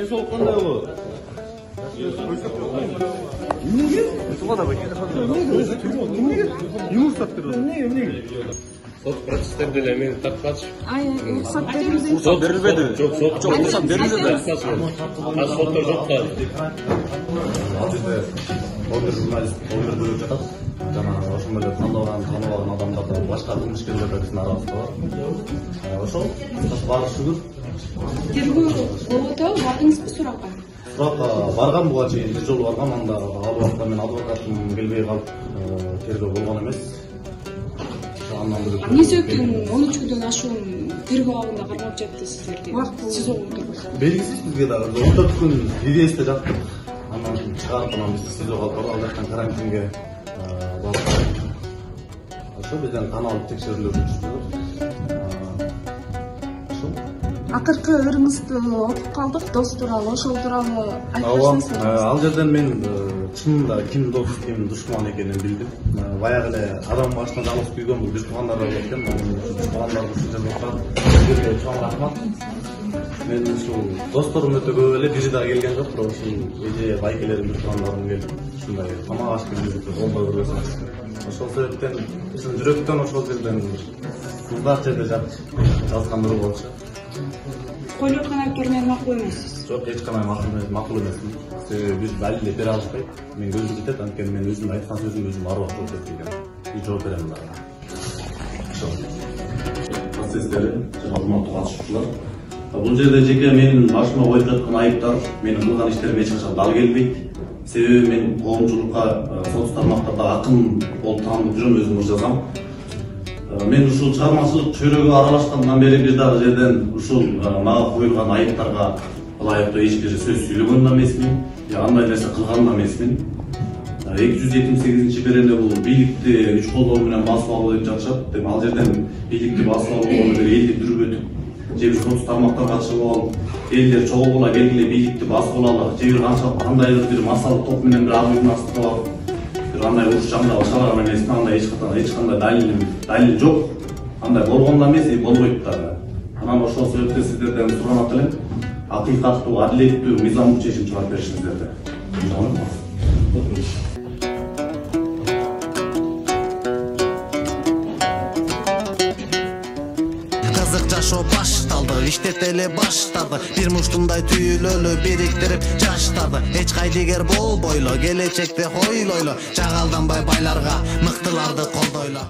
Deni soğuk kандай olur? Niye? Yumurtak durdu. Niye? Sot protseslerinde men takpaç. Ay, ruhsat verildi. Sot verilmedi. Çok ruhsat verilmedi. Az sotlar yok da. Hazırda 11 jurnalist 11 bölüm жатат. Жана ошол эле танылган адамдардан башка кылмышкерлер да биздин арабызда бар. Ошол баары шүгүр. Тергөө болуп атабы, бардыңызбы суракка? Суракка барган буга чейин бир жолу баргам, анда ал убакта мен адвокатым келбей калып, тергөө болгон эмес. Эмне себептен 13 күндөн ашуун тергөө абында кармап жатты сиздерди? Сиз отурбайсыз. Белгисиз бизге дагы 14 күн ИВСте жаттык. Анан чыгарып анан биз СИЗОго алып ал жактан карантинге бардык. Ошо бизден каналдык текшерүүлөр жүрүп. Акыркы ырыңызды окуп калдык, дос тууралуу, ошол тууралуу айтып Ал жерден мен чынында ким дос, ким душман экенин билдим. Баягы эле адам башына жалгыз күйгөн бул биз туугандар бар экен. Туугандар ушул жерде отурат. Силерге чоң рахмат. Мен ушул досторум өтө көп эле, бири да келген жок, бирок ушул эже байкелерим, туугандарым келип ушундай тамак аш берүүгө колдоо көргөзөбүз. Ошол себептен биздин жүрөктөн ошол жерден узак жерде жазган ыры болчу. Койлоткан актер менен макул эмессиз. Жок, эч кандай макул эмесмин. Себеби биз далил бере алышпайт. Мен көзүм жетет, анткени мен өзүм айткан сөзүм өзүм арып жооп берген. Жооп берем дагы. Процесстер жана катышуучулар. Бул жерде жеке менин башыма коюп жаткан айыптар, менин кылган иштерим эч качан дал келбейт. Себеби мен коомчулукка соц тармактарда акын болуп таанылып жүрөм, өзүм жазам. Мен ушул чыгармачылык чөйрөгү аралашкандан бери бир дагы жерден ушул мага коюлган айыптарга ылайыктуу эч киши сөз сүйлөгөн да эмесмин, андай нерсе кылган да эмесмин. 278 беренде бул бийликти күч колдоо менен басып алуу деп жатышат. Деп ал жерден бийликти басып алуу болгону бир элди дүрбөтүп, же бир соц тармактар катышып алып, элдер чогулгула келгиле бийликти басып алалы, же бир кандайдыр бир массалык топ менен бир ак үйдүн астына барып андай урушчамда башкалар менен андай эч кандай далил жок. Андай болгон да эмес, болбойт дагы. Анан ошол себептен сиздерден суранат элем, акыйкаттуу, адилеттүү, мыйзамдуу чечим чыгарып беришиңиздерди. Кызык жашоо башталды, иштеп эле баштады. Бир муштумдай түйүлөлү бириктирип жаштарды. Эч кайдыгер болбойлу, келечекте хойлойлу. Жагалданбай байларга, мыктыларды колдойлу.